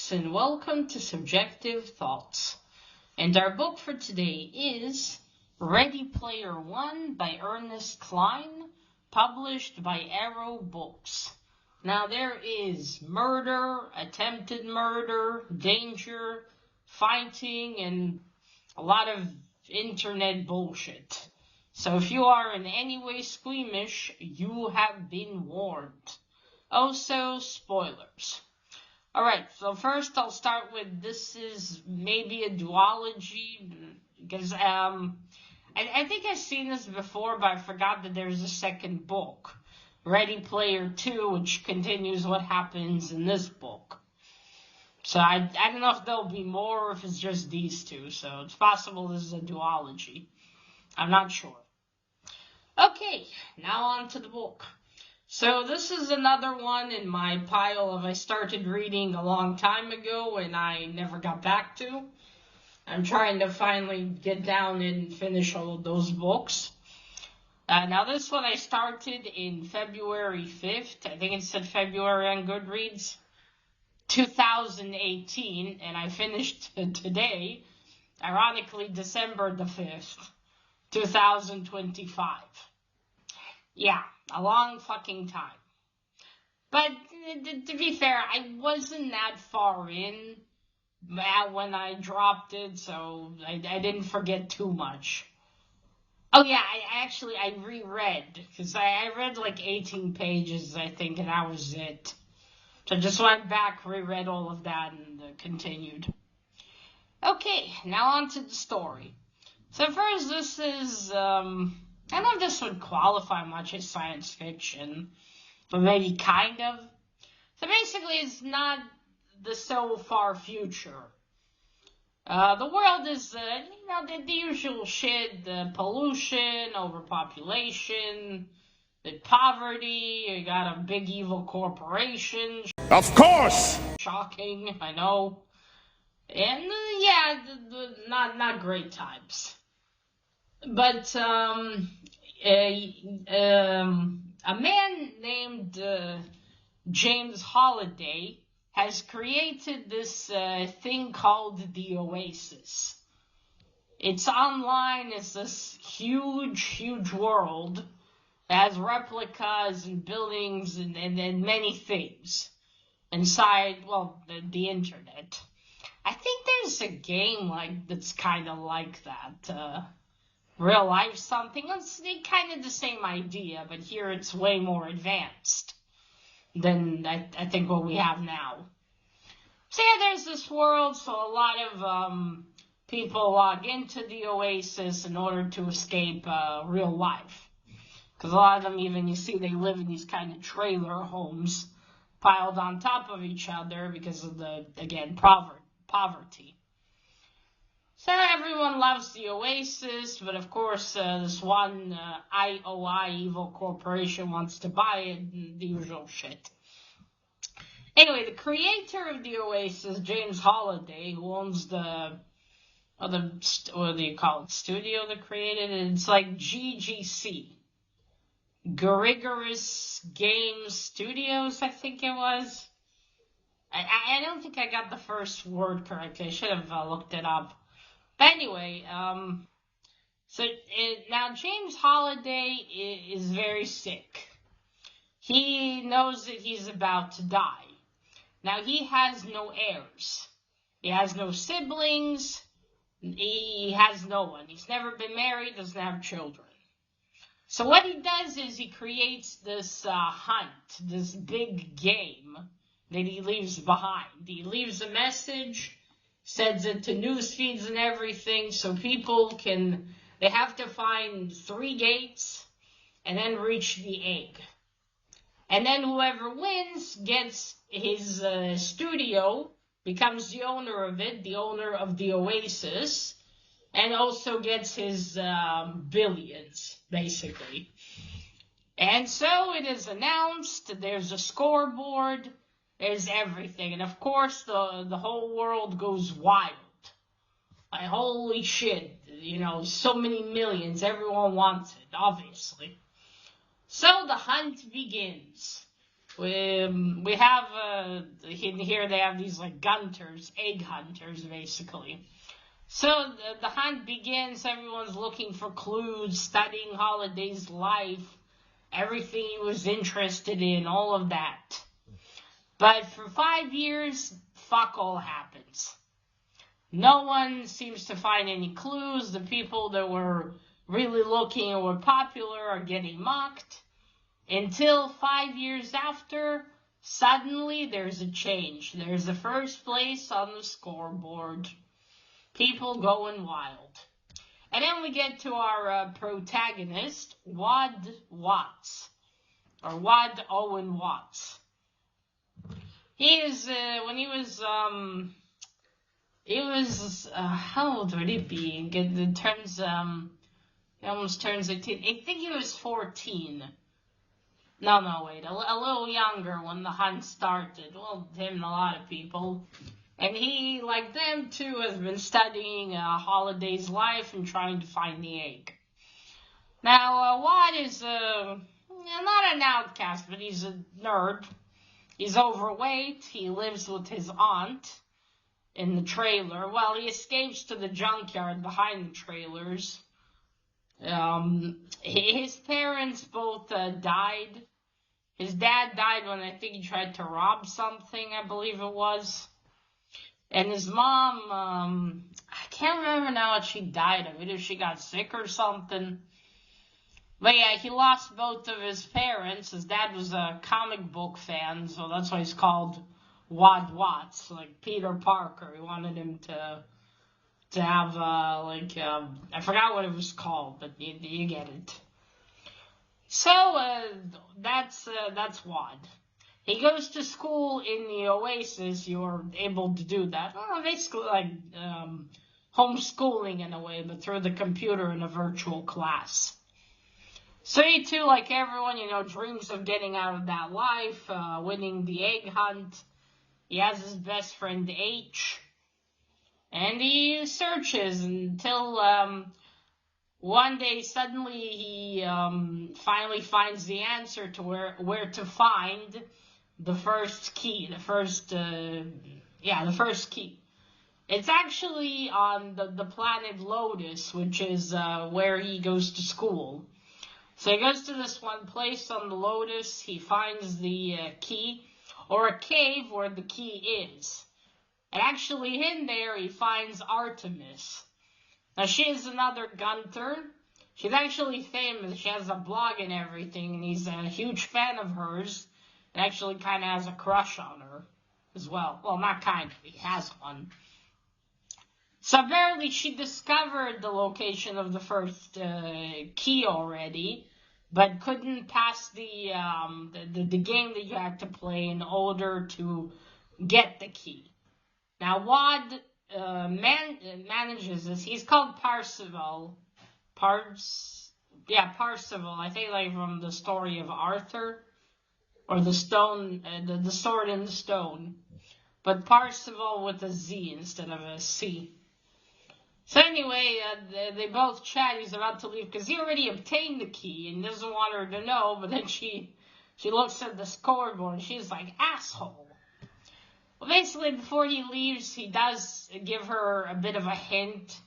folks, and welcome to Subjective Thoughts. And our book for today is Ready Player One by Ernest Cline, published by Arrow Books. Now there is murder, attempted murder, danger, fighting, and a lot of internet bullshit. So if you are in any way squeamish, you have been warned. Also, spoilers. Alright, so first I'll start with this is maybe a duology, because I think I've seen this before, but I forgot that there's a second book, Ready Player 2, which continues what happens in this book. So I don't know if there'll be more or if it's just these two, so it's possible this is a duology. I'm not sure. Okay, now on to the book. So this is another one in my pile of I started reading a long time ago and I never got back to. I'm trying to finally get down and finish all of those books. Now this one I started in February 5th. I think it said February on Goodreads. 2018, and I finished today, ironically December the 5th, 2025. Yeah, a long fucking time. But to be fair, I wasn't that far in when I dropped it, so I didn't forget too much. Oh yeah, I reread, because I read like 18 pages, I think, and that was it. So I just went back, reread all of that, and continued. Okay, now on to the story. So first, this is, I don't know if this would qualify much as science fiction, but maybe kind of. So basically, it's not the so far future. The world is, the usual shit, the pollution, overpopulation, the poverty, you got a big evil corporation. Of course! Shocking, I know. And, not great times. But, a man named James Holliday has created this thing called the Oasis. It's online, it's this huge world. It has replicas and buildings and many things inside, well, the internet. I think there's a game that's kind of like that. Real life something. It's kind of the same idea, but here it's way more advanced than I think what we have now. So yeah, there's this world, so a lot of people log into the Oasis in order to escape real life. Because a lot of them, even, you see, they live in these kind of trailer homes piled on top of each other because of the, again, poverty. So everyone loves the Oasis, but of course this one IOI evil corporation wants to buy it, the usual shit. Anyway, the creator of the Oasis, James Holliday, who owns what do you call it, studio that created it? It's like GGC. Garigorous Games Studios, I think it was. I don't think I got the first word correctly. I should have looked it up. But anyway, now James Holliday is very sick. He knows that he's about to die. Now, he has no heirs. He has no siblings. He has no one. He's never been married, doesn't have children. So what he does is he creates this hunt, this big game that he leaves behind. He leaves a message, sends it to news feeds and everything, so people they have to find 3 gates and then reach the egg. And then whoever wins gets his studio, becomes the owner of it, the owner of the Oasis, and also gets his billions, basically. And so it is announced, there's a scoreboard, there's everything. And of course, the whole world goes wild. Like, holy shit, so many millions, everyone wants it, obviously. So the hunt begins. we have, here they have these like gunters, egg hunters, basically. So the hunt begins, everyone's looking for clues, studying Holliday's life, everything he was interested in, all of that. But for 5 years, fuck all happens. No one seems to find any clues. The people that were really looking and were popular are getting mocked. Until 5 years after, suddenly there's a change. There's the first place on the scoreboard. People going wild. And then we get to our protagonist, Wad Watts. Or Wad Owen Watts. He is, when he was, how old would he be? He almost turns 18. I think he was 14. No, wait, a little younger when the hunt started. Well, him and a lot of people. And he, like them too, has been studying Holliday's life and trying to find the egg. Now, Watt is not an outcast, but he's a nerd. He's overweight. He lives with his aunt in the trailer. Well, he escapes to the junkyard behind the trailers. His parents both died. His dad died when I think he tried to rob something, I believe it was. And his mom, I can't remember now what she died of. Either she got sick or something. But yeah, he lost both of his parents. His dad was a comic book fan, so that's why he's called Wad Watts, like Peter Parker. He wanted him to have, I forgot what it was called, but you get it. So, that's Wad. He goes to school in the Oasis. You're able to do that. Well, basically like, homeschooling in a way, but through the computer in a virtual class. So he too, like everyone, dreams of getting out of that life, winning the egg hunt. He has his best friend H. And he searches until, one day suddenly he, finally finds the answer to where to find the first key, the first key. It's actually on the planet Lotus, which is, where he goes to school. So he goes to this one place on the Lotus, he finds the, key, or a cave where the key is. And actually in there he finds Artemis. Now she is another gunter. She's actually famous, she has a blog and everything, and he's a huge fan of hers. And actually kind of has a crush on her as well. Well, not kind of, he has one. So apparently she discovered the location of the first key already, but couldn't pass the game that you had to play in order to get the key. Now Wad manages this. He's called Parzival. Parzival. I think like from the story of Arthur, or the stone, the sword in the stone. But Parzival with a Z instead of a C. So anyway, they both chat. He's about to leave because he already obtained the key and doesn't want her to know. But then she looks at the scoreboard and she's like, asshole. Well, basically, before he leaves, he does give her a bit of a hint.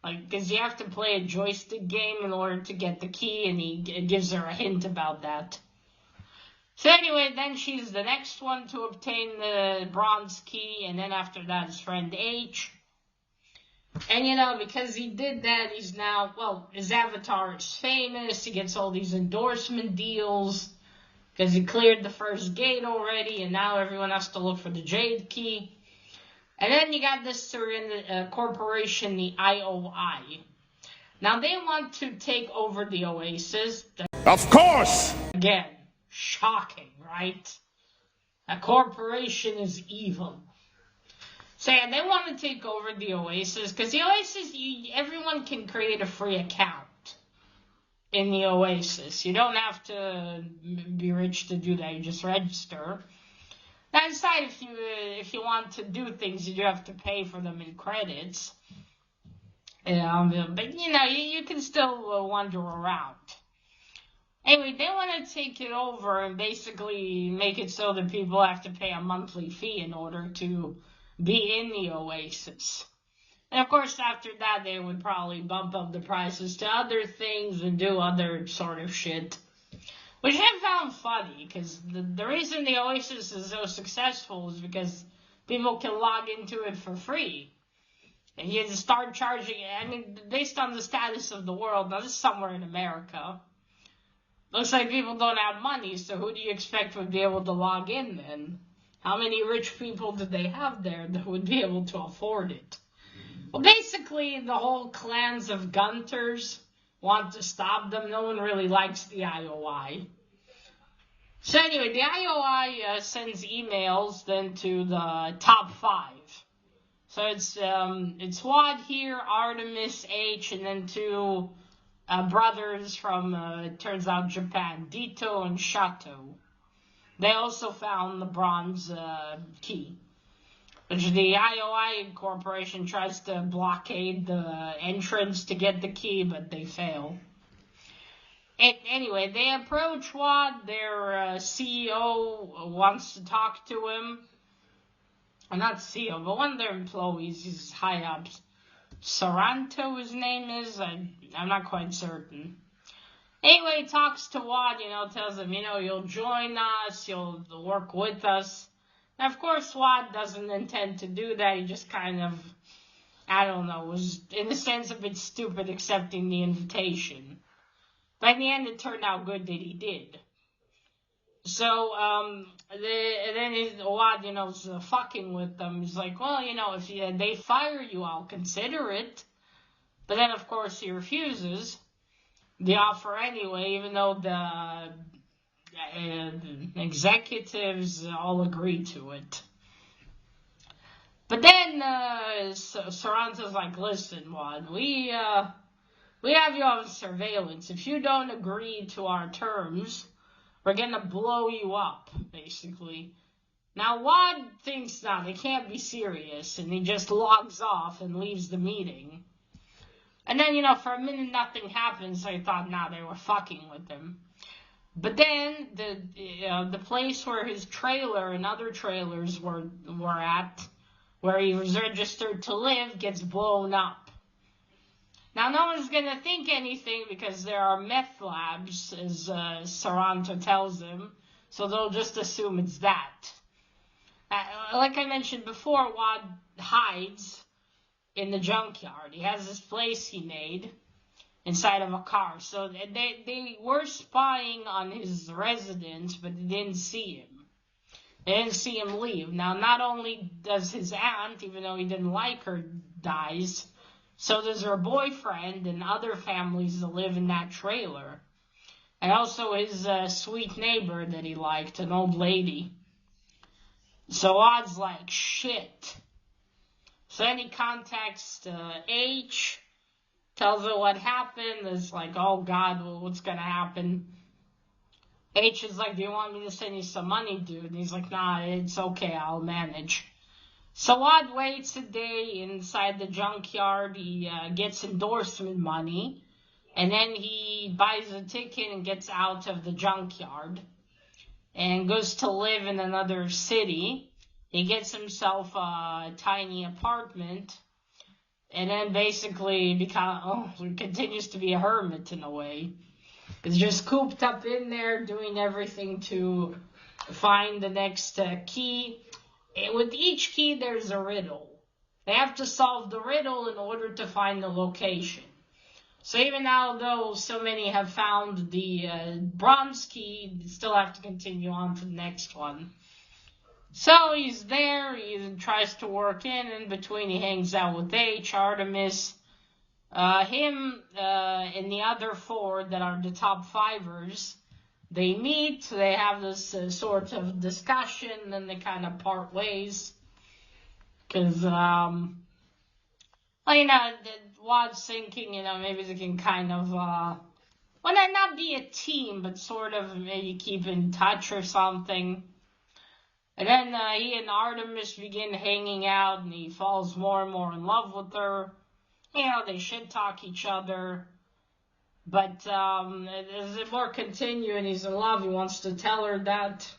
Like, because you have to play a joystick game in order to get the key, and he gives her a hint about that. So anyway, then she's the next one to obtain the bronze key, and then after that, his friend H. And, because he did that, he's now, well, his avatar is famous. He gets all these endorsement deals because he cleared the first gate already, and now everyone has to look for the jade key. And then you got this corporation, the IOI. Now, they want to take over the Oasis. Of course! Again, shocking, right? A corporation is evil. So yeah, they want to take over the Oasis, because the Oasis, everyone can create a free account in the Oasis. You don't have to be rich to do that, you just register. Now, aside, if you want to do things, you do have to pay for them in credits. But, you can still wander around. Anyway, they want to take it over and basically make it so that people have to pay a monthly fee in order to be in the Oasis. And of course, after that, they would probably bump up the prices to other things and do other sort of shit. Which I found funny, because the reason the Oasis is so successful is because people can log into it for free. And you start charging it, I mean, based on the status of the world, now this is somewhere in America. Looks like people don't have money, so who do you expect would be able to log in then? How many rich people did they have there that would be able to afford it? Well, basically, the whole clans of Gunters want to stop them. No one really likes the IOI. So anyway, the IOI sends emails then to the top 5. So it's Wad here, Artemis, H, and then 2 brothers from, turns out, Japan, Dito and Shato. They also found the bronze key, which the IOI Corporation tries to blockade the entrance to get the key, but they fail. Anyway, they approach Wad. Their CEO wants to talk to him. Well, not CEO, but one of their employees. He's high up. Saranto, his name is. I'm not quite certain. Anyway, he talks to Wad, tells him, you'll join us, you'll work with us. And of course, Wad doesn't intend to do that. He just kind of, was in a sense a bit stupid accepting the invitation. But in the end, it turned out good that he did. So, then Wad, is fucking with them. He's like, well, if they fire you, I'll consider it. But then, of course, he refuses the offer anyway, even though the executives all agree to it. But then Saranto's like, listen, Wad, we have you on surveillance. If you don't agree to our terms, we're gonna blow you up, basically. Now, Wad thinks, they can't be serious, and he just logs off and leaves the meeting. And then, for a minute, nothing happens, so I thought, they were fucking with him. But then, the place where his trailer and other trailers were at, where he was registered to live, gets blown up. Now, no one's gonna think anything because there are meth labs, as Saranto tells them, so they'll just assume it's that. Like I mentioned before, Wad hides in the junkyard. He has this place he made inside of a car. So they were spying on his residence, but they didn't see him. They didn't see him leave. Now, not only does his aunt, even though he didn't like her, dies, so does her boyfriend and other families that live in that trailer. And also his sweet neighbor that he liked, an old lady. So Wad's like, shit. So then he contacts H, tells her what happened. It's like, oh God, what's gonna happen? H is like, do you want me to send you some money, dude? And he's like, nah, it's okay, I'll manage. So Wad waits a day inside the junkyard. He gets endorsement money. And then he buys a ticket and gets out of the junkyard. And goes to live in another city. He gets himself a tiny apartment. And then basically continues to be a hermit in a way. He's just cooped up in there doing everything to find the next key. And with each key, there's a riddle. They have to solve the riddle in order to find the location. So even now, though so many have found the bronze key, they still have to continue on to the next one. So he's there, he tries to work in between he hangs out with H, Artemis, him, and the other 4 that are the top 5ers. They meet, they have this sort of discussion, then they kind of part ways. Because, Wad's thinking, maybe they can kind of, not be a team, but sort of maybe keep in touch or something. And then he and Artemis begin hanging out, and he falls more and more in love with her. They shit talk each other. But as it more continue and he's in love, he wants to tell her that.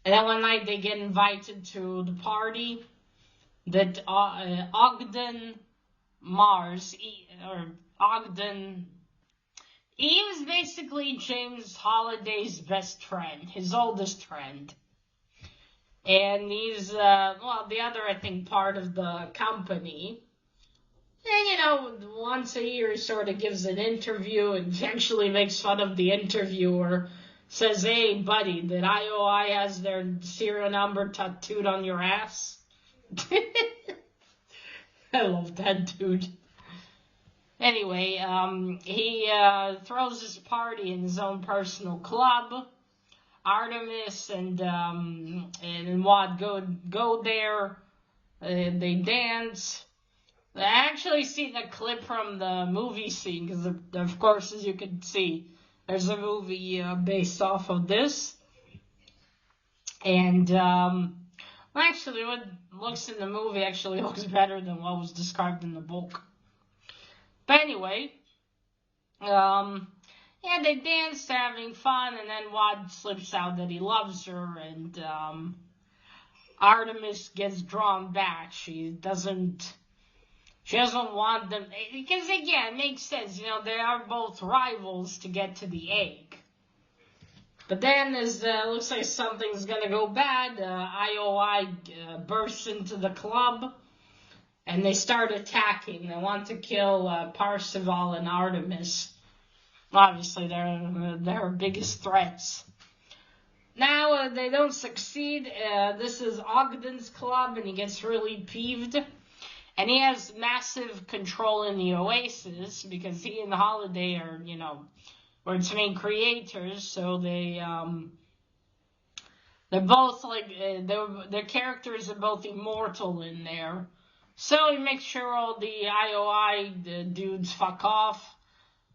And then one night they get invited to the party that Ogden Mars, or Ogden, he was basically James Holliday's best friend, his oldest friend. And he's, the other, I think, part of the company. And, once a year he sort of gives an interview and actually makes fun of the interviewer. Says, hey, buddy, that IOI has their serial number tattooed on your ass? I love that dude. Anyway, he throws his party in his own personal club. Artemis and Wad go there. They dance. I actually see the clip from the movie scene because, of course, as you can see, there's a movie based off of this. And actually, what looks in the movie actually looks better than what was described in the book. But anyway, they dance, they're having fun, and then Wad slips out that he loves her, and Artemis gets drawn back. She doesn't want them, because again, it makes sense, they are both rivals to get to the egg. But then, as looks like something's gonna go bad, IOI bursts into the club, and they start attacking. They want to kill Parzival and Artemis. Obviously, they're their biggest threats. Now, they don't succeed. This is Ogden's club, and he gets really peeved. And he has massive control in the Oasis, because he and Holiday are, were its main creators, so they're both, their characters are both immortal in there. So he makes sure all the IOI dudes fuck off.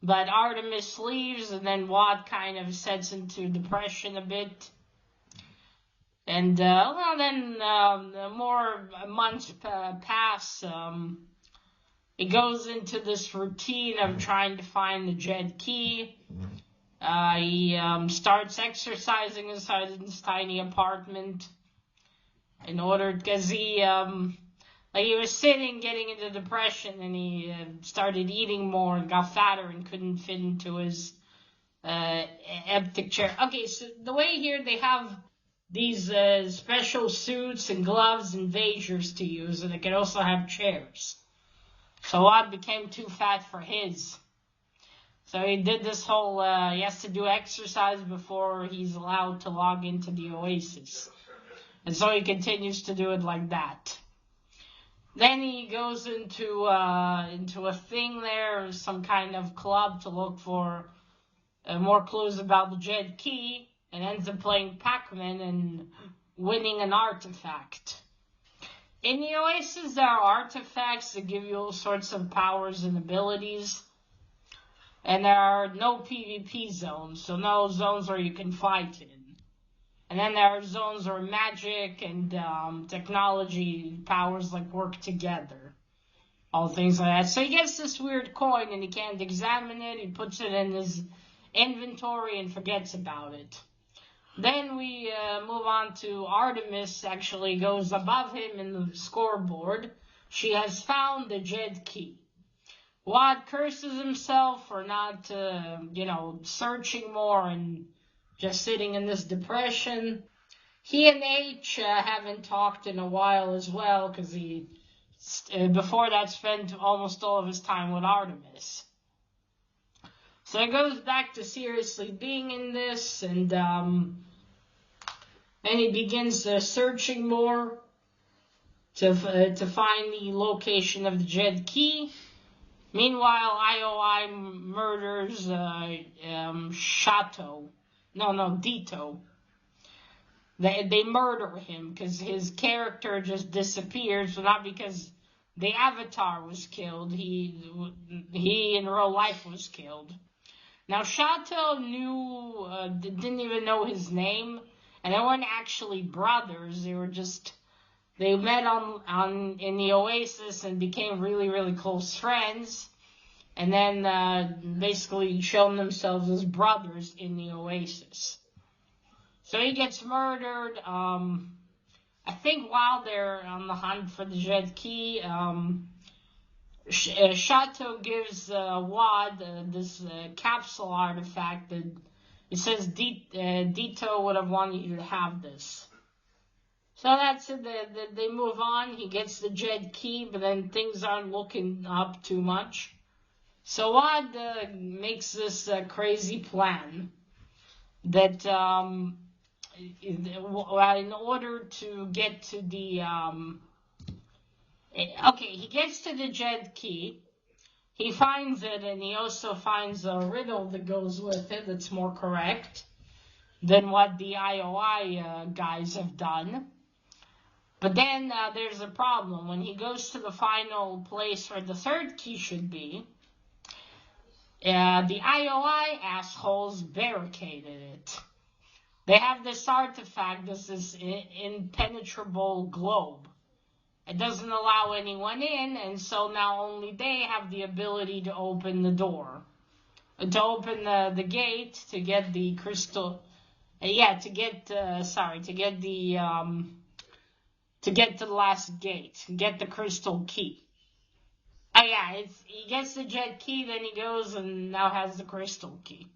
But Artemis leaves, and then Wad kind of sets into depression a bit. And, then more months pass. He goes into this routine of trying to find the Jed key. He starts exercising inside his tiny apartment because he was sitting, getting into depression, and he started eating more and got fatter and couldn't fit into his empty chair. Okay, so the way here they have these special suits and gloves and vasers to use, and they can also have chairs. So Wad became too fat for his. So he did this whole, he has to do exercise before he's allowed to log into the Oasis. And so he continues to do it like that. Then he goes into a thing there, some kind of club to look for more clues about the Jed key, and ends up playing Pac-Man and winning an artifact. In the Oasis, there are artifacts that give you all sorts of powers and abilities. And there are no PvP zones, so no zones where you can fight in. And then there are zones where magic and technology powers work together. All things like that. So he gets this weird coin and he can't examine it. He puts it in his inventory and forgets about it. Then we move on to Artemis actually goes above him in the scoreboard. She has found the Jed key. Wad curses himself for not, searching more and just sitting in this depression. He and H haven't talked in a while as well, because he, before that, spent almost all of his time with Artemis. So he goes back to seriously being in this, and he begins searching more to find the location of the Jed key. Meanwhile, IOI murders Dito. They murder him because his character just disappeared. So not because the Avatar was killed, he in real life was killed. Now Shato didn't even know his name, and they weren't actually brothers. They met in the Oasis and became really, really close friends. and then basically shown themselves as brothers in the Oasis. So he gets murdered. I think while they're on the hunt for the Jet Key, Chateau gives Wad this capsule artifact that it says Dito would have wanted you to have this. So that's it. They move on. He gets the Jet Key, but then things aren't looking up too much. So Wad makes this crazy plan that in order to get to the he gets to the Jet Key. He finds it, and he also finds a riddle that goes with it that's more correct than what the IOI guys have done. But then there's a problem. When he goes to the final place where the third key should be, the IOI assholes barricaded it. They have this artifact, this impenetrable globe. It doesn't allow anyone in, and so now only they have the ability to open the door. To open the gate, to get the crystal... to get the last gate. Get the crystal key. He gets the Jet Key, then he goes and now has the crystal key.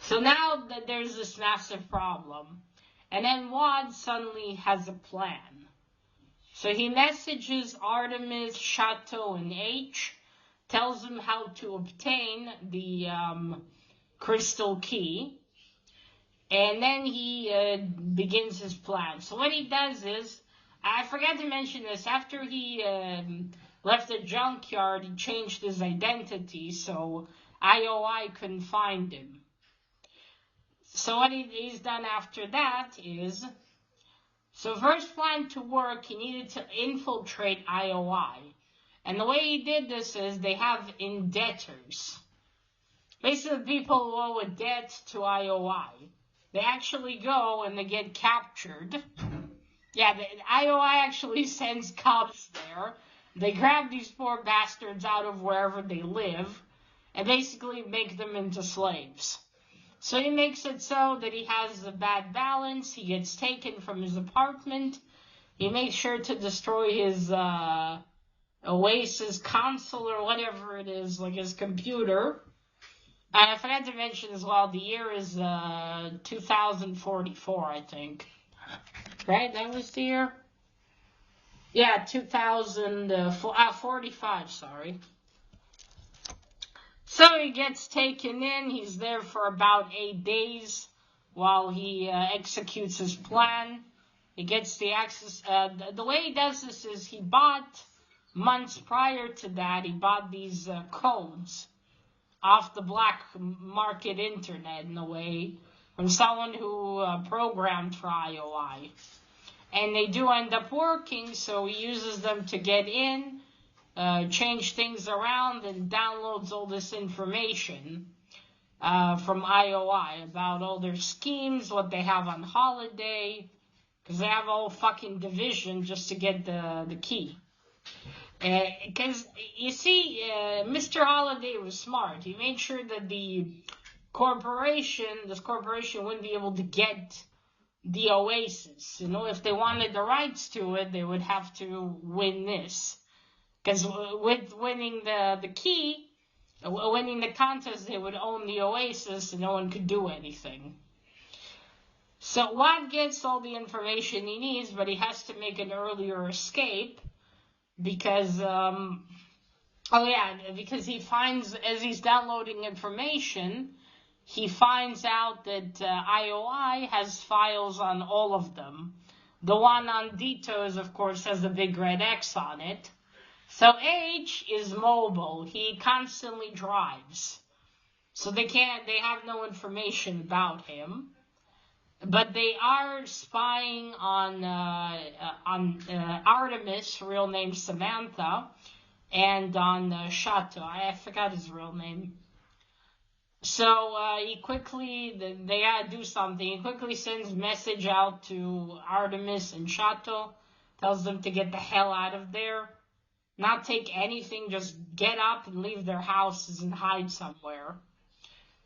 So now that there's this massive problem. And then Wad suddenly has a plan. So he messages Artemis, Chateau, and H, tells them how to obtain the crystal key, and then he begins his plan. So what he does is, I forgot to mention this, after he left the junkyard, he changed his identity, so IOI couldn't find him. So what he's done after that is, so for his plan to work, he needed to infiltrate IOI. And the way he did this is they have indebtors. Basically, people who owe a debt to IOI. They actually go and they get captured. Yeah, the IOI actually sends cops there. They grab these poor bastards out of wherever they live and basically make them into slaves. So he makes it so that he has a bad balance. He gets taken from his apartment. He makes sure to destroy his Oasis console or whatever it is, like his computer. And I forgot to mention as well, the year is 2044, I think. Right? That was the year? Yeah, 2045, sorry. So he gets taken in. He's there for about 8 days while he executes his plan. He gets the access. The way he does this is he bought, months prior to that, he bought these codes off the black market internet in a way from someone who programmed for IOI. And they do end up working, so he uses them to get in, change things around, and downloads all this information from IOI about all their schemes, what they have on holiday, because they have a whole fucking division just to get the key. Because, you see, Mr. Holiday was smart. He made sure that this corporation wouldn't be able to get the Oasis. You know, if they wanted the rights to it, they would have to win this. Because with winning the key, winning the contest, they would own the Oasis and no one could do anything. So Watt gets all the information he needs, but he has to make an earlier escape because, because he finds, as he's downloading information, he finds out that IOI has files on all of them. The one on Dito's, of course, has a big red X on it. So H is mobile. He constantly drives. So they have no information about him. But they are spying on Artemis, real name Samantha, and on Chateau. I forgot his real name. So they gotta do something. He quickly sends a message out to Artemis and Chateau, tells them to get the hell out of there. not take anything, just get up and leave their houses and hide somewhere.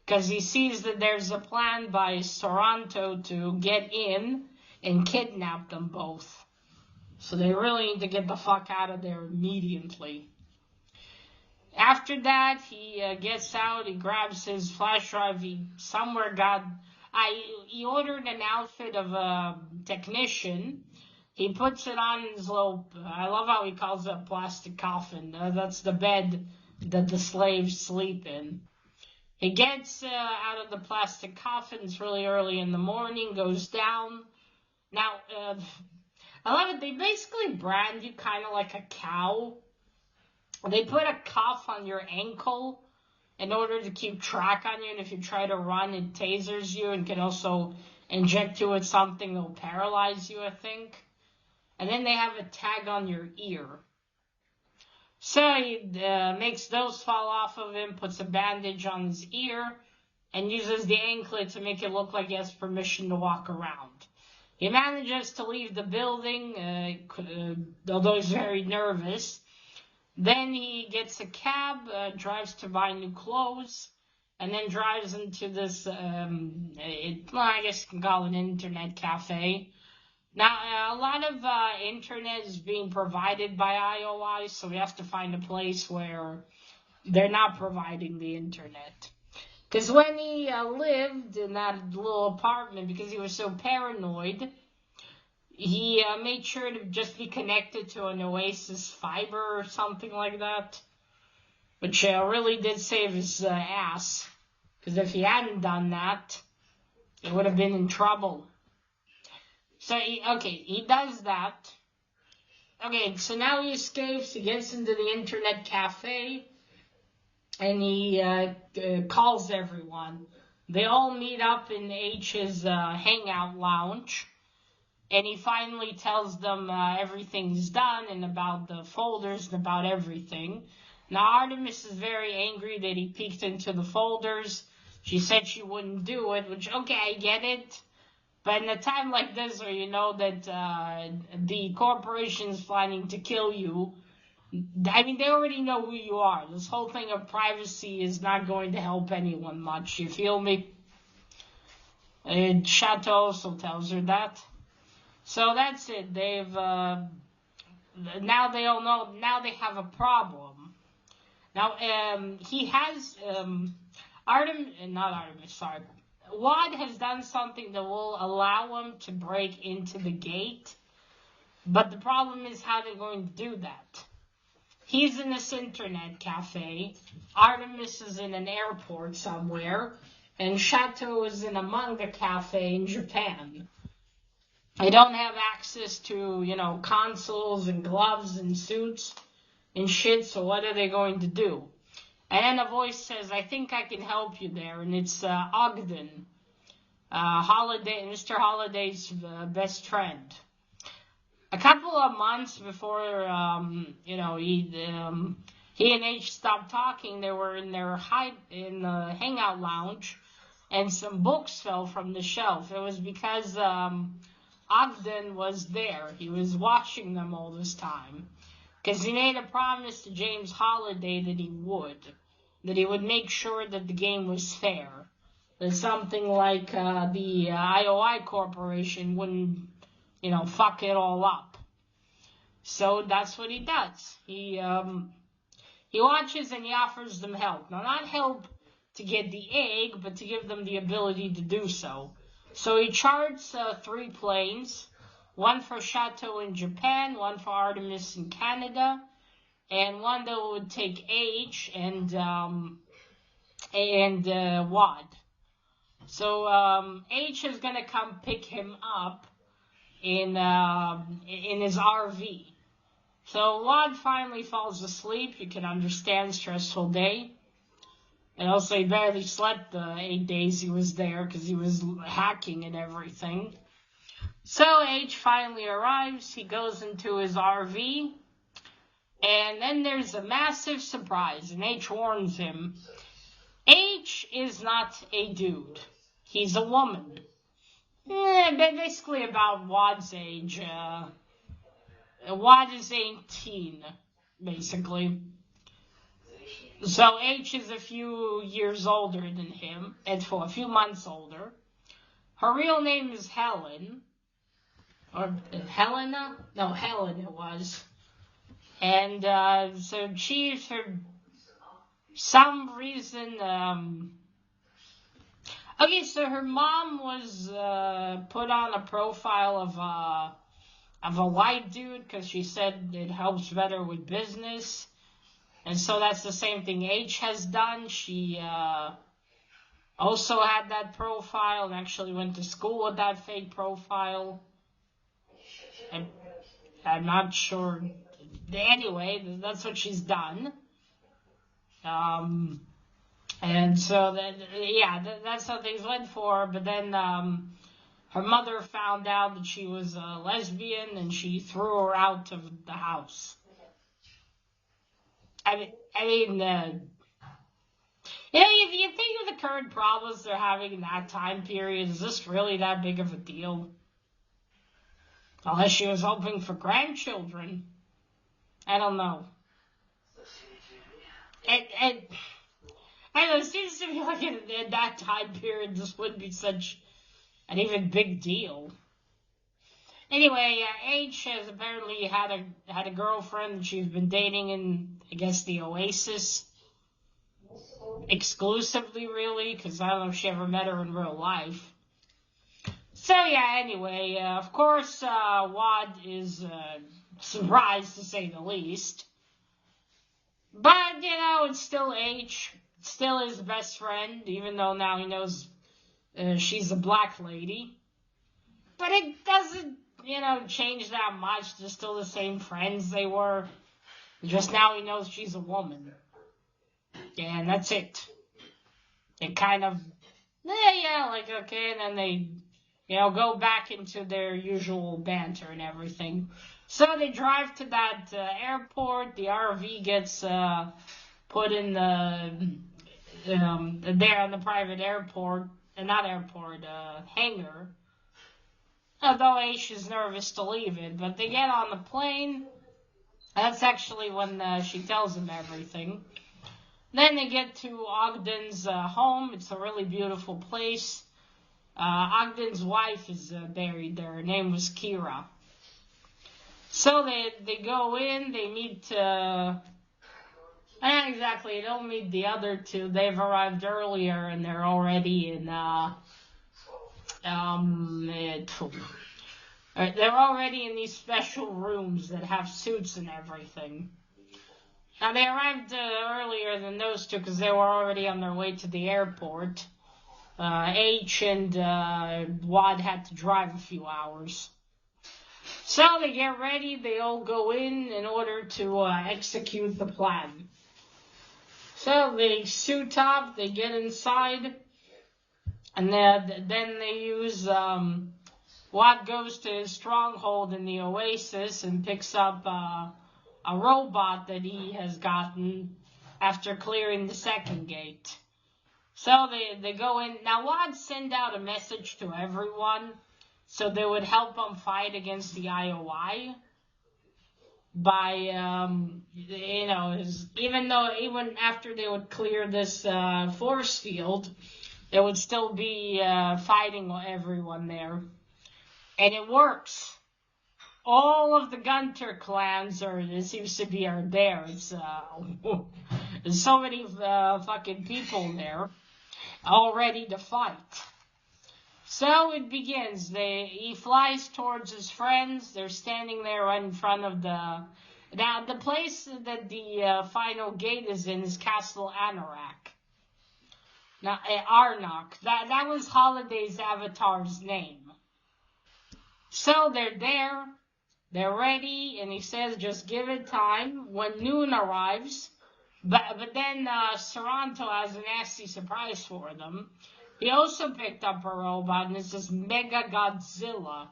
Because he sees that there's a plan by Sorrento to get in and kidnap them both. So they really need to get the fuck out of there immediately. After that, he gets out, he grabs his flash drive, he ordered an outfit of a technician. He puts it on his little, I love how he calls it a plastic coffin. That's the bed that the slaves sleep in. He gets out of the plastic coffin, it's really early in the morning, goes down. Now, I love it, they basically brand you kind of like a cow. They put a cuff on your ankle in order to keep track on you, and if you try to run, it tasers you and can also inject you with something that will paralyze you, I think. And then they have a tag on your ear. So he makes those fall off of him, puts a bandage on his ear, and uses the anklet to make it look like he has permission to walk around. He manages to leave the building, although he's very nervous. Then he gets a cab, drives to buy new clothes, and then drives into this, I guess you can call it an internet cafe. Now, a lot of internet is being provided by IOI, so we have to find a place where they're not providing the internet. Because when he lived in that little apartment, because he was so paranoid, he made sure to just be connected to an Oasis fiber or something like that. Which really did save his ass. Because if he hadn't done that, he would have been in trouble. So, he does that. Okay, so now he escapes, he gets into the internet cafe, and he calls everyone. They all meet up in H's hangout lounge, and he finally tells them everything's done, and about the folders, and about everything. Now, Artemis is very angry that he peeked into the folders. She said she wouldn't do it, which, okay, I get it. But in a time like this, where you know that the corporation's planning to kill you, I mean, they already know who you are. This whole thing of privacy is not going to help anyone much. You feel me? Chateau also tells her that. So that's it. They've now they all know. Now they have a problem. Now he has Wad has done something that will allow him to break into the gate, but the problem is how they're going to do that. He's in this internet cafe, Artemis is in an airport somewhere, and Chateau is in a manga cafe in Japan. They don't have access to, consoles and gloves and suits and shit, so what are they going to do? And then a voice says, I think I can help you there. And it's Ogden, Mr. Holliday's best friend. A couple of months before, he and H stopped talking, they were in their hangout lounge, and some books fell from the shelf. It was because Ogden was there. He was watching them all this time. Because he made a promise to James Holiday that he would make sure that the game was fair. That something like the IOI Corporation wouldn't, fuck it all up. So that's what he does. He watches and he offers them help. Now, not help to get the egg, but to give them the ability to do so. So he charts 3 planes. One for Chateau in Japan, one for Artemis in Canada, and one that would take H and Wad. So H is gonna come pick him up in his RV. So Wad finally falls asleep. You can understand, stressful day. And also he barely slept the 8 days he was there because he was hacking and everything. So H finally arrives, he goes into his RV, and then there's a massive surprise, and H warns him. H is not a dude, he's a woman. Basically about Wad's age. Wad is 18, basically. So H is a few years older than him, and for a few months older. Her real name is Helen, or Helena? No, Helen it was. And so she, for some reason, okay, so her mom was put on a profile of a white dude because she said it helps better with business. And so that's the same thing H has done. She also had that profile and actually went to school with that fake profile. And I'm not sure. Anyway, that's what she's done. And so that's how things went for her. But then her mother found out that she was a lesbian, and she threw her out of the house. I mean, if you think of the current problems they're having in that time period, is this really that big of a deal? Unless she was hoping for grandchildren. I don't know. And I don't know, it seems to me like in that time period, this wouldn't be such an even big deal. Anyway, H has apparently had a girlfriend that she's been dating in, I guess, the Oasis. Exclusively, really, because I don't know if she ever met her in real life. So, yeah, anyway, of course, Wad is surprised, to say the least. But, it's still H. It's still his best friend, even though now he knows she's a black lady. But it doesn't, change that much. They're still the same friends they were. Just now he knows she's a woman. And that's it. It kind of, okay, and then they, go back into their usual banter and everything. So they drive to that airport. The RV gets put in there on the private airport, hangar. Although H is nervous to leave it, but they get on the plane. That's actually when she tells him everything. Then they get to Ogden's home. It's a really beautiful place. Ogden's wife is buried there. Her name was Kira. So they go in. They meet. Not exactly. They don't meet the other two. They've arrived earlier and they're already in. They're already in these special rooms that have suits and everything. Now, they arrived earlier than those two because they were already on their way to the airport. H and Wad had to drive a few hours. So they get ready. They all go in order to execute the plan. So they suit up. They get inside. And then they use... Wad goes to his stronghold in the Oasis and picks up... a robot that he has gotten after clearing the second gate. So they go in. Now, Wad sent out a message to everyone so they would help him fight against the IOI by, even after they would clear this force field, there would still be fighting everyone there. And it works. All of the Gunter clans are there. It's, there's so many fucking people there, all ready to fight. So it begins. He flies towards his friends. They're standing there right in front of the place that the final gate is in is Castle Anorak. Now, Arnok. That was Holiday's avatar's name. So they're there. They're ready, and he says, just give it time. When noon arrives, but then Saranto has a nasty surprise for them. He also picked up a robot, and it's this Mega Godzilla.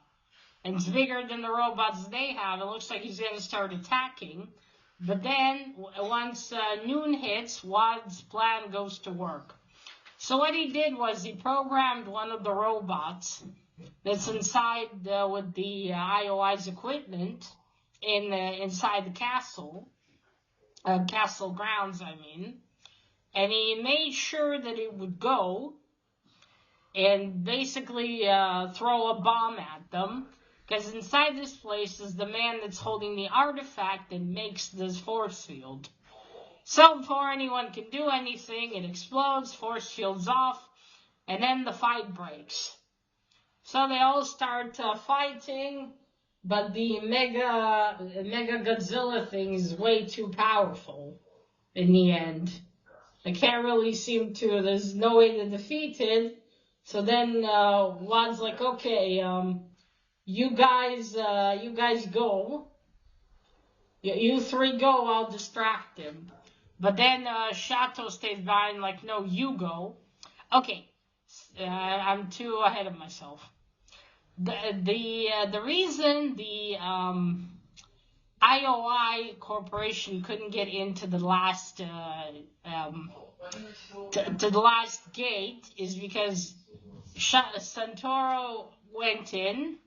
And it's bigger than the robots they have. It looks like he's going to start attacking. But then, once noon hits, Wad's plan goes to work. So what he did was he programmed one of the robots that's inside with the IOI's equipment inside the castle. castle grounds, I mean. And he made sure that it would go and basically throw a bomb at them. Because inside this place is the man that's holding the artifact that makes this force field. So before anyone can do anything, it explodes, force field's off, and then the fight breaks. So they all start fighting, but the Mega Godzilla thing is way too powerful in the end. I can't really seem to, there's no way to defeat it. So then Wad's like, okay, you guys go. You three go, I'll distract him. But then Shato stays behind, like, no, you go. Okay, I'm too ahead of myself. The reason the IOI Corporation couldn't get into the last to the last gate is because Santoro went in,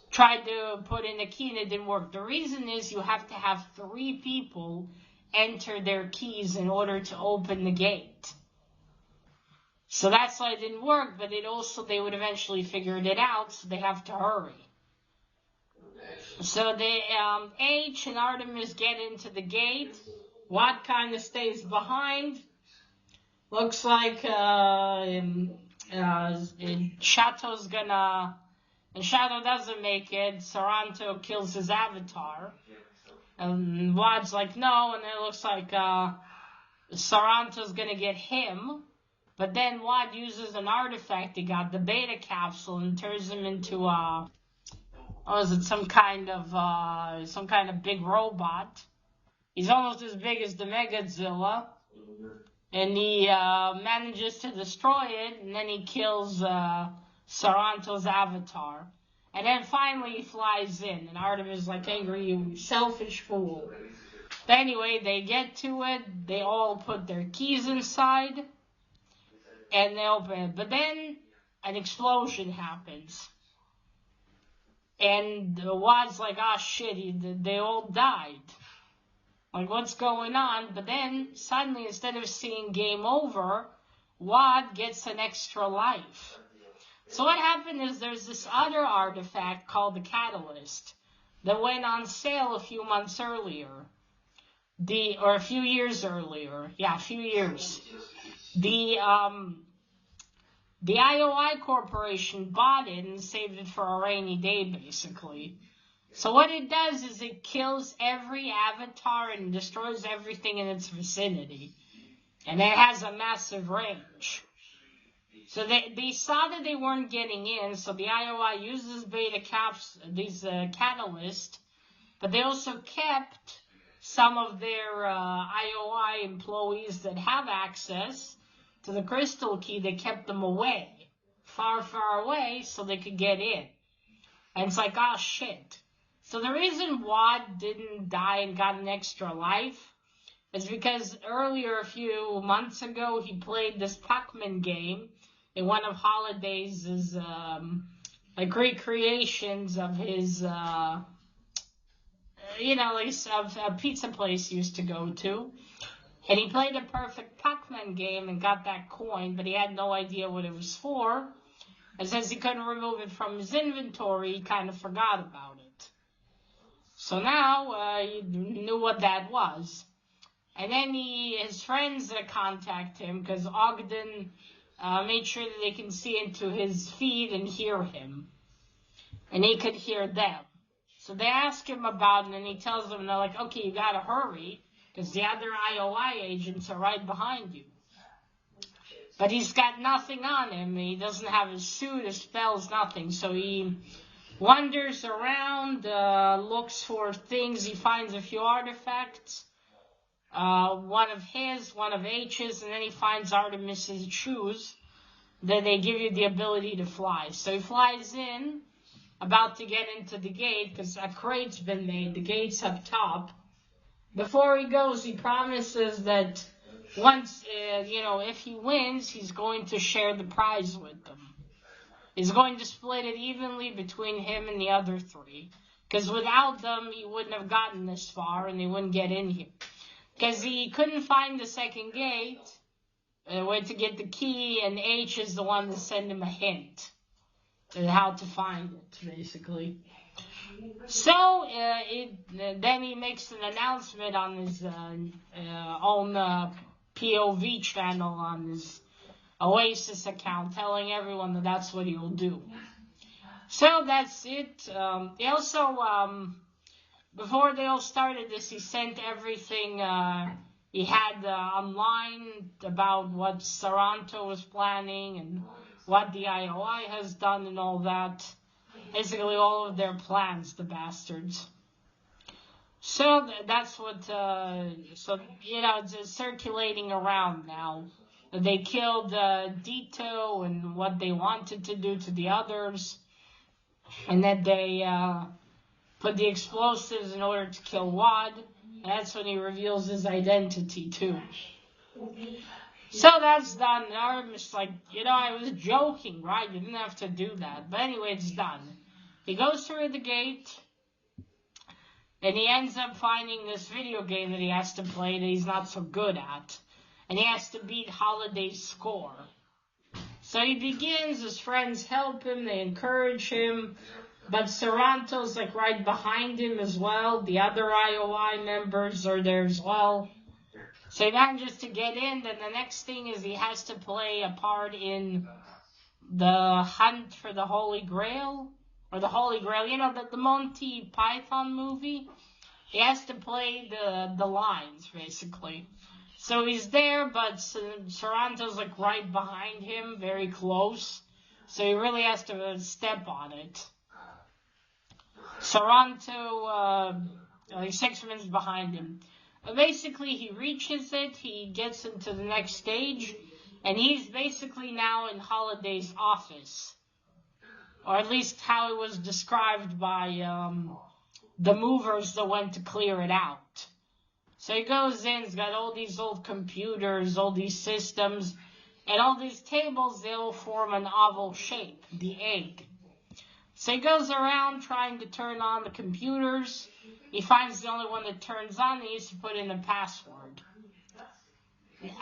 tried to put in a key, and it didn't work. The reason is you have to have 3 people enter their keys in order to open the gate. So that's why it didn't work, but they would eventually figured it out, so they have to hurry. So H and Artemis get into the gate. Watt kind of stays behind. Looks like Shato's gonna... And Shadow doesn't make it. Saranto kills his avatar. And Wad's like, no, and it looks like Saranto's gonna get him. But then Wad uses an artifact he got, the beta capsule, and turns him into some kind of big robot. He's almost as big as the Megazilla. And he manages to destroy it, and then he kills Saranto's avatar. And then finally he flies in, and Artemis is like, angry, you selfish fool. But anyway, they get to it, they all put their keys inside, and they open it. But then an explosion happens. And Wad's like, ah, shit, they all died. Like, what's going on? But then, suddenly, instead of seeing game over, Wad gets an extra life. So what happened is there's this other artifact called the Catalyst that went on sale a few months earlier. Or a few years earlier. Yeah, a few years. The IOI Corporation bought it and saved it for a rainy day, basically. So what it does is it kills every avatar and destroys everything in its vicinity. And it has a massive range. So they saw that they weren't getting in, so the IOI uses beta caps, these catalysts, but they also kept some of their IOI employees that have access to the crystal key. They kept them away, far, far away, so they could get in. And it's like, oh shit. So the reason Wad didn't die and got an extra life is because earlier, a few months ago, he played this Pac-Man game in one of Holiday's recreations of his, a pizza place he used to go to. And he played a perfect Pac-Man game and got that coin, but he had no idea what it was for. And since he couldn't remove it from his inventory, he kind of forgot about it. So now he knew what that was. And then his friends contact him because Ogden made sure that they can see into his feed and hear him. And he could hear them. So they ask him about it, and he tells them, they're like, okay, you gotta hurry, because the other IOI agents are right behind you. But he's got nothing on him. He doesn't have his suit, his spells, nothing. So he wanders around, looks for things. He finds a few artifacts. One of his, one of H's, and then he finds Artemis's shoes. Then they give you the ability to fly. So he flies in, about to get into the gate, because a crate's been made. The gate's up top. Before he goes, he promises that once, if he wins, he's going to share the prize with them. He's going to split it evenly between him and the other 3. 'Cause without them, he wouldn't have gotten this far, and they wouldn't get in here. So now, you know, if he wins, he's going to share the prize with them. He's going to split it evenly between him and the other 3. 'Cause without them, he wouldn't have gotten this far, and they wouldn't get in here. So because he couldn't find the second gate where to get the key, and H is the one to send him a hint on how to find it, basically. So then he makes an announcement on his own POV channel on his Oasis account, telling everyone that that's what he'll do. So that's it. He also, before they all started this, he sent everything he had online about what Saranto was planning and what the IOI has done and all that. Basically all of their plans, the bastards. So that's what, it's circulating around now. They killed Dito and what they wanted to do to the others. And that they put the explosives in order to kill Wad. And that's when he reveals his identity too. So that's done. I'm just like, I was joking, right? You didn't have to do that. But anyway, it's done. He goes through the gate, and he ends up finding this video game that he has to play that he's not so good at. And he has to beat Holiday's score. So he begins, his friends help him, they encourage him, but Saranto's like right behind him as well. The other IOI members are there as well. So he manages to get in, then the next thing is he has to play a part in the hunt for the Holy Grail. Or the Holy Grail, the Monty Python movie. He has to play the lines, basically. So he's there, but Saranto's like right behind him, very close. So he really has to step on it. Saranto, like 6 minutes behind him. But basically, he reaches it, he gets into the next stage, and he's basically now in Holiday's office. Or at least how it was described by the movers that went to clear it out. So he goes in, he's got all these old computers, all these systems, and all these tables, they all form an oval shape, the egg. So he goes around trying to turn on the computers. He finds the only one that turns on, he needs to put in a password.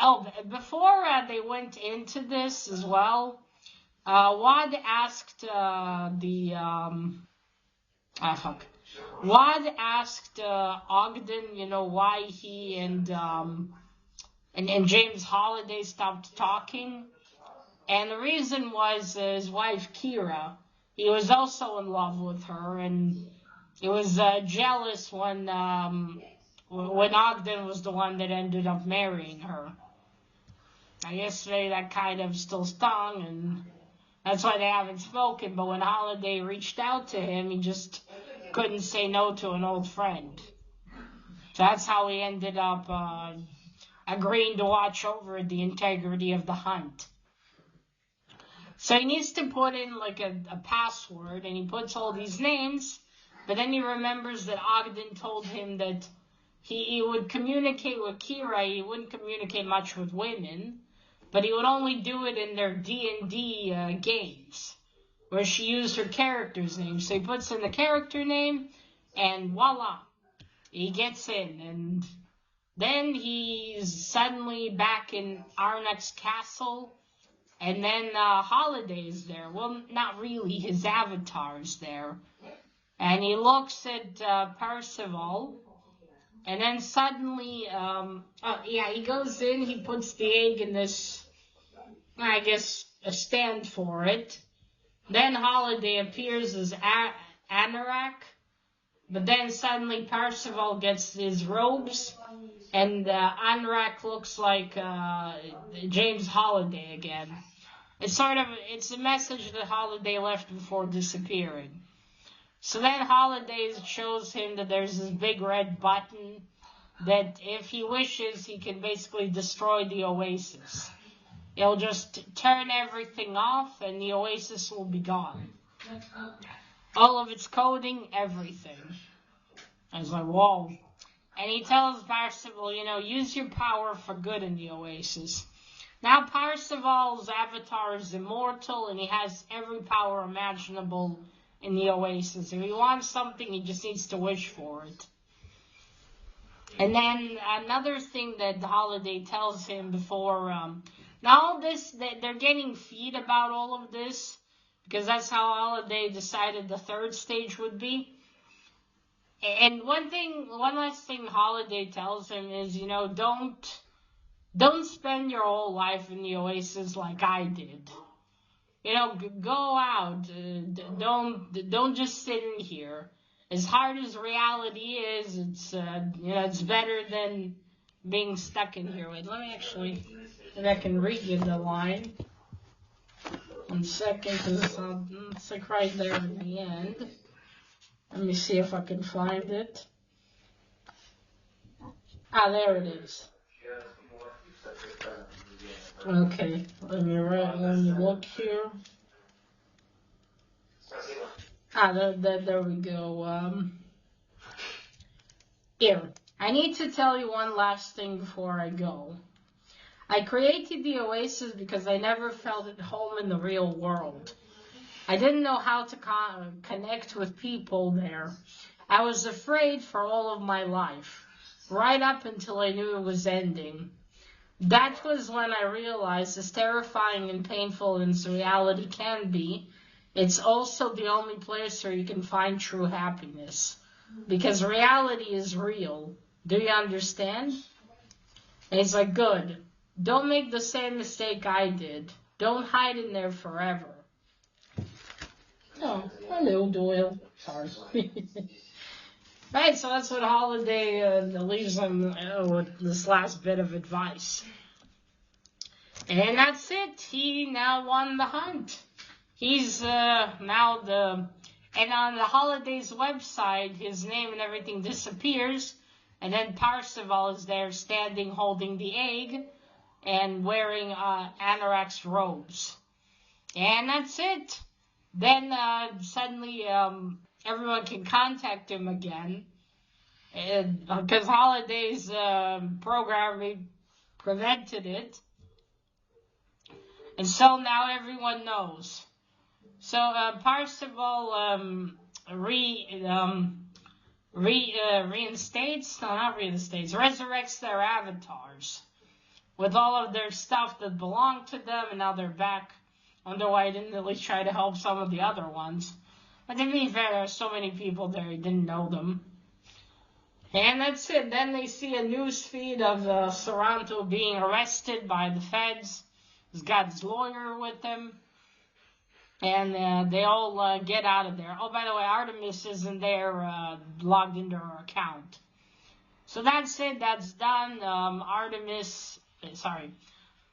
Oh, before they went into this as well, Wad asked Ogden, why he and James Holiday stopped talking. And the reason was his wife, Kira. He was also in love with her, and he was jealous when Ogden was the one that ended up marrying her. I guess maybe that kind of still stung, and that's why they haven't spoken. But when Holiday reached out to him, he just couldn't say no to an old friend. So that's how he ended up agreeing to watch over the integrity of the hunt. So he needs to put in like a password, and he puts all these names, but then he remembers that Ogden told him that he would communicate with Kira, he wouldn't communicate much with women, but he would only do it in their D&D games, where she used her character's name. So he puts in the character name, and voila, he gets in. And then he's suddenly back in Arnek's castle, and then Holiday's there. Well, not really, his avatar's there. And he looks at Percival, and then suddenly, he goes in, he puts the egg in this, I guess, a stand for it. Then Holiday appears as Anorak, but then suddenly Percival gets his robes, and Anorak looks like James Holiday again. It's a message that Holiday left before disappearing. So then Holiday shows him that there's this big red button that if he wishes, he can basically destroy the Oasis. He'll just turn everything off and the Oasis will be gone. All of its coding, everything. I was like, whoa. And he tells Percival, use your power for good in the Oasis. Now Percival's avatar is immortal and he has every power imaginable in the Oasis. If he wants something, he just needs to wish for it. And then another thing that Holiday tells him before, now all this, they're getting feed about all of this, because that's how Holiday decided the third stage would be. And one last thing Holiday tells him is, don't spend your whole life in the Oasis like I did. Go out. Don't just sit in here. As hard as reality is, it's better than being stuck in here. Wait, let me actually, if I can read you the line. 1 second, because it's like right there in the end. Let me see if I can find it. There it is. Okay, let me look here. There we go. Here, I need to tell you one last thing before I go. I created the Oasis because I never felt at home in the real world. I didn't know how to connect with people there. I was afraid for all of my life, right up until I knew it was ending. That was when I realized, as terrifying and painful as reality can be, it's also the only place where you can find true happiness. Because reality is real. Do you understand? And he's like, good. Don't make the same mistake I did. Don't hide in there forever. Oh, hello, Doyle. Sorry. Right, so that's what Holiday leaves him with this last bit of advice. And that's it. He now won the hunt. He's now and on the Holiday's website, his name and everything disappears. And then Parzival is there standing holding the egg and wearing anorak's robes. And that's it. Then suddenly everyone can contact him again. Because Holiday's programming prevented it. And so now everyone knows. So Parzival resurrects their avatars with all of their stuff that belonged to them, and now they're back. I wonder why I didn't at least try to help some of the other ones. But to be fair, there's so many people there who didn't know them. And that's it. Then they see a news feed of Saranto being arrested by the feds. He's got his lawyer with him. And they all get out of there. Oh, by the way, Artemis isn't there logged into her account. So that's it. That's done.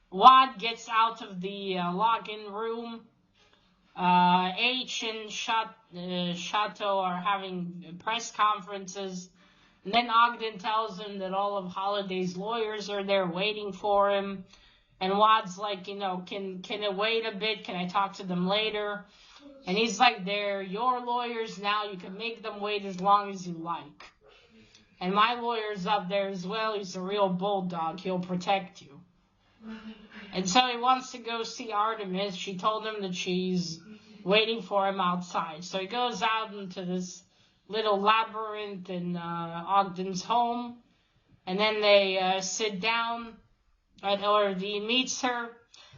Wad gets out of the login room. H and Chateau are having press conferences. And then Ogden tells him that all of Holiday's lawyers are there waiting for him. And Wad's like, can it wait a bit? Can I talk to them later? And he's like, they're your lawyers now. You can make them wait as long as you like. And my lawyer's up there as well. He's a real bulldog. He'll protect you. And so he wants to go see Artemis. She told him that she's waiting for him outside. So he goes out into this little labyrinth in Ogden's home. And then they sit down. Or he meets her.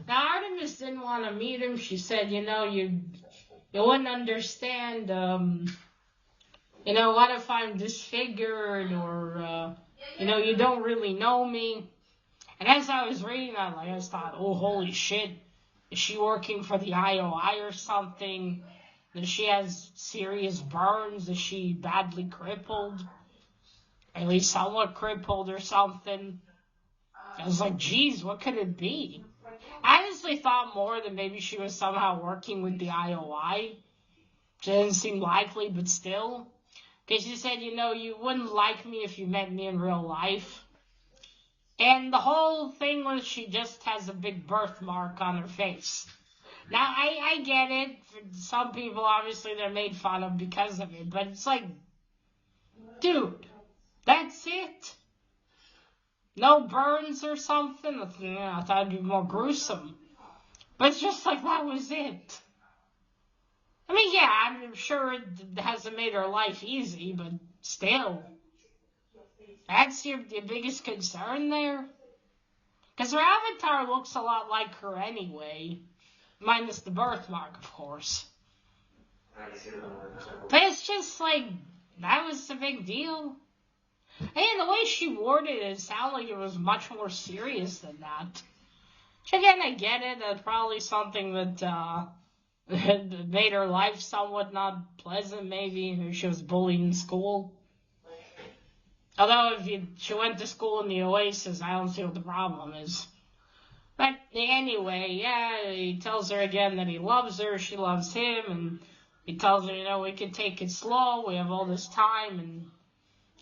Now, Artemis didn't want to meet him. She said, you wouldn't understand, what if I'm disfigured or, you don't really know me. And as I was reading that, I just thought, oh, holy shit. Is she working for the IOI or something? Does she has serious burns? Is she badly crippled? At least somewhat crippled or something? I was like, geez, what could it be? I honestly thought more that maybe she was somehow working with the IOI. Which didn't seem likely, but still. Because she said, you wouldn't like me if you met me in real life. And the whole thing was she just has a big birthmark on her face. Now, I get it. For some people, obviously, they're made fun of because of it. But it's like, dude, that's it. No burns or something? I thought it'd be more gruesome. But it's just like that was it. I mean, yeah, I'm sure it hasn't made her life easy, but still. That's your biggest concern there? Because her avatar looks a lot like her anyway. Minus the birthmark, of course. But it's just like, that was the big deal. And the way she worded it sounded like it was much more serious than that. Again, I get it. That's probably something that made her life somewhat not pleasant, maybe. She was bullied in school. Although, if she went to school in the Oasis, I don't see what the problem is. But anyway, yeah, he tells her again that he loves her, she loves him, and he tells her, we can take it slow, we have all this time, and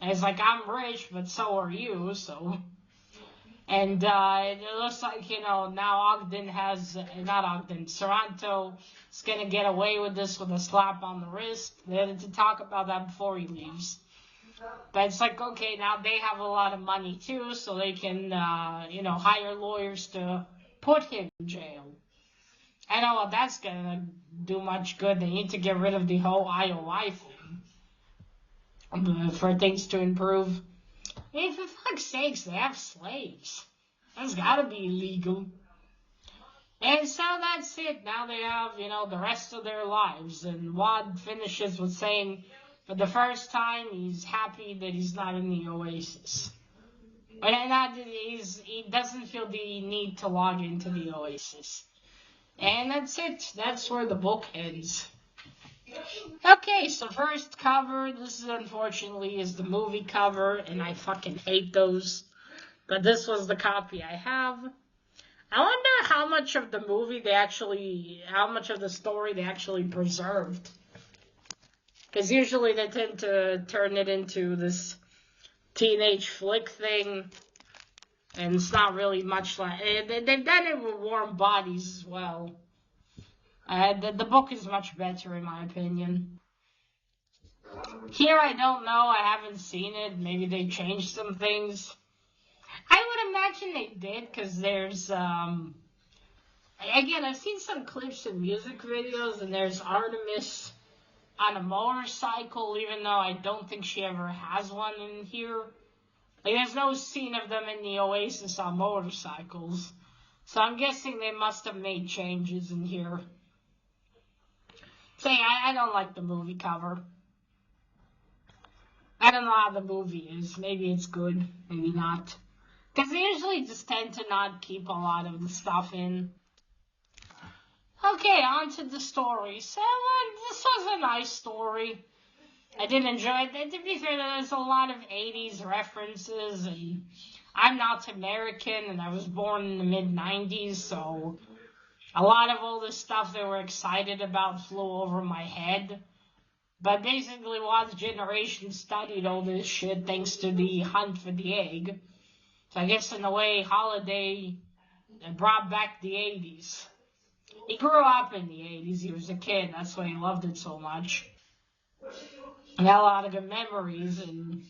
he's like, I'm rich, but so are you, so. And it looks like, now Toronto is going to get away with this with a slap on the wrist. They had to talk about that before he leaves. But it's like, okay, now they have a lot of money too, so they can, hire lawyers to put him in jail. I don't know if that's going to do much good. They need to get rid of the whole IOI thing for things to improve. I mean, for fuck's sakes, they have slaves. That's gotta be illegal. And so that's it. Now they have, the rest of their lives. And Wad finishes with saying, for the first time, he's happy that he's not in the Oasis. But he doesn't feel the need to log into the Oasis. And that's it. That's where the book ends. Okay, so first cover, this unfortunately is the movie cover, and I fucking hate those. But this was the copy I have. I wonder how much of the story they actually preserved. Because usually they tend to turn it into this teenage flick thing, and it's not really much like. They've done it with Warm Bodies as well. The book is much better in my opinion. Here I don't know, I haven't seen it. Maybe they changed some things. I would imagine they did, because there's, again, I've seen some clips and music videos, and there's Artemis on a motorcycle, even though I don't think she ever has one in here. Like, there's no scene of them in the Oasis on motorcycles. So I'm guessing they must have made changes in here. Say, I don't like the movie cover. I don't know how the movie is. Maybe it's good, maybe not. Because they usually just tend to not keep a lot of the stuff in. Okay, on to the story. So, this was a nice story. I did enjoy it. To be fair, there's a lot of 80s references, and I'm not American, and I was born in the mid-90s, so a lot of all this stuff they were excited about flew over my head. But basically, Wad's generation studied all this shit thanks to the hunt for the egg. So I guess in a way, Holiday brought back the 80s. He grew up in the 80s. He was a kid. That's why he loved it so much. He had a lot of good memories. And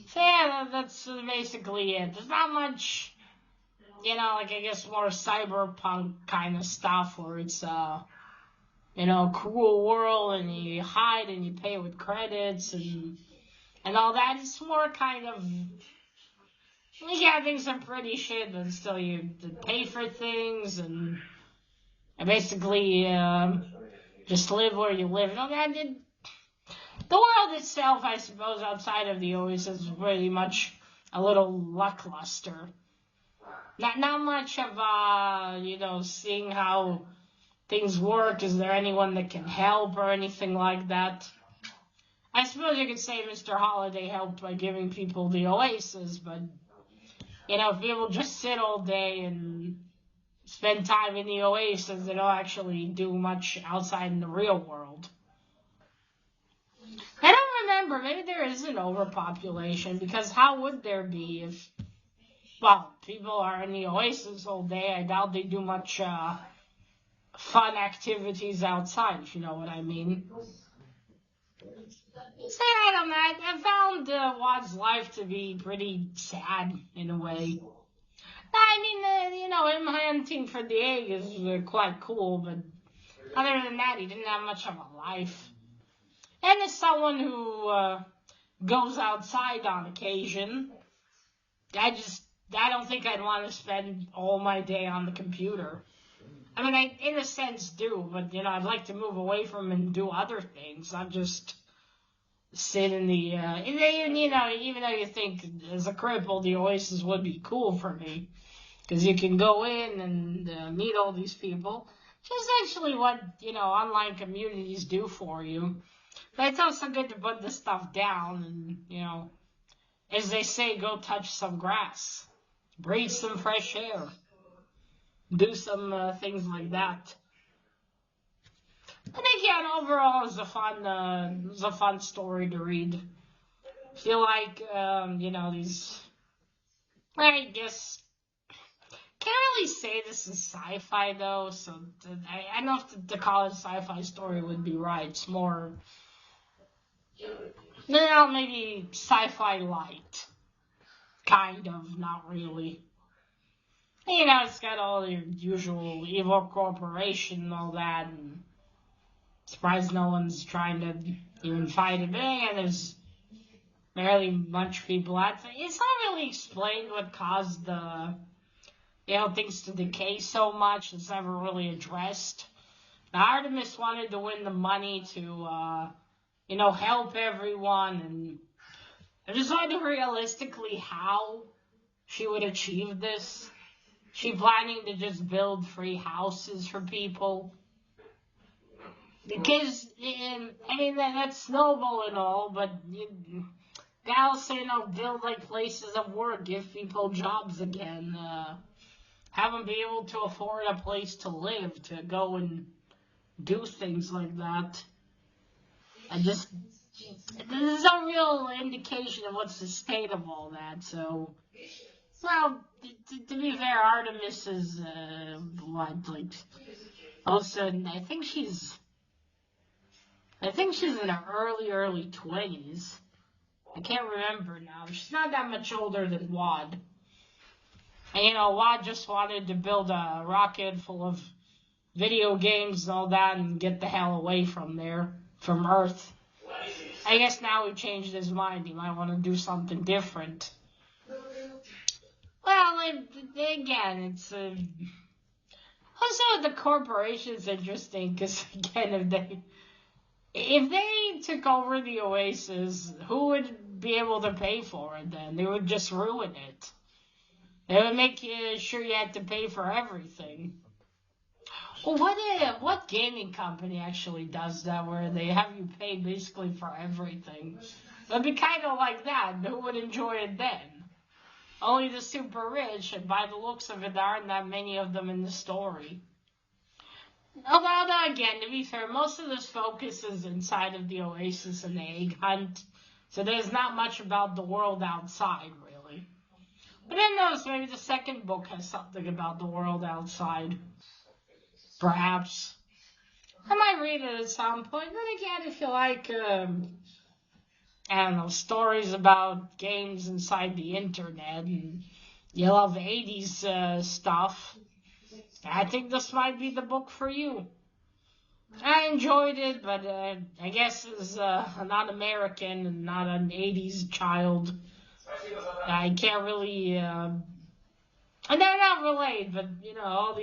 so yeah, that's basically it. There's not much, I guess more cyberpunk kind of stuff where it's, a cruel world and you hide and you pay with credits and all that. It's more kind of, things are pretty shit, but still you pay for things and basically just live where you live. The world itself, I suppose, outside of the Oasis is pretty much a little lackluster. Not much of, seeing how things work. Is there anyone that can help or anything like that? I suppose you could say Mr. Holiday helped by giving people the Oasis, but, if people just sit all day and spend time in the Oasis, they don't actually do much outside in the real world. I don't remember. Maybe there is an overpopulation, because how would there be if, people are in the Oasis all day? I doubt they do much fun activities outside, if you know what I mean. So, I don't know. I found Wad's life to be pretty sad, in a way. I mean, him hunting for the egg is quite cool, but other than that, he didn't have much of a life. And as someone who goes outside on occasion. I don't think I'd want to spend all my day on the computer. I mean, I, in a sense, do, but, I'd like to move away from and do other things, not just sit in the, even though you think as a cripple, the Oasis would be cool for me, because you can go in and meet all these people, which is actually what, online communities do for you. But it's also good to put this stuff down and, as they say, go touch some grass, breathe some fresh air, do some things like that. But again, overall, it was a fun story to read. I feel like, these, I guess, can't really say this is sci-fi though, so I don't know if to call it a sci-fi story would be right. It's more, maybe sci-fi light. Kind of, not really. It's got all your usual evil corporation and all that, and surprised no one's trying to even fight it. But again, there's barely much people out there. It's not really explained what caused the, things to decay so much. It's never really addressed. Now, Artemis wanted to win the money to, help everyone, and I just wonder realistically how she would achieve this. She planning to just build free houses for people? Because, that's noble and all, but you also, build like places of work, give people jobs again, have them be able to afford a place to live, to go and do things like that. There's no real indication of what's the state of all that, so, well, to be fair, Artemis is, also, I think she's in her early 20s. I can't remember now. She's not that much older than Wad. And, Wad just wanted to build a rocket full of video games and all that and get the hell away from Earth. I guess now he changed his mind. He might want to do something different. Well, again, it's... also, the corporation's interesting, because, again, if they took over the Oasis, who would be able to pay for it then? They would just ruin it. They would make sure you had to pay for everything. Well, what gaming company actually does that, where they have you pay basically for everything? It would be kind of like that. Who would enjoy it then? Only the super rich, and by the looks of it, there aren't that many of them in the story. Although, again, to be fair, most of this focus is inside of the Oasis and the egg hunt, so there's not much about the world outside, really. But who knows, maybe the second book has something about the world outside. Perhaps. I might read it at some point, but again, if you like, stories about games inside the internet, and you love 80s stuff, I think this might be the book for you. I enjoyed it, but I guess as a non-American and not an 80s child, I can't really, and they're not relate, but, all the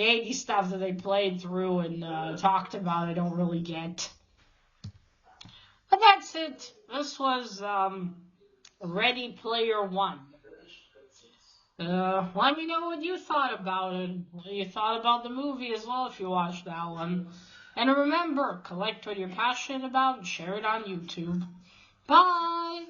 80s stuff that they played through and talked about, I don't really get. But that's it. This was Ready Player One. Let me know what you thought about it. What you thought about the movie as well if you watched that one. And remember, collect what you're passionate about and share it on YouTube. Bye!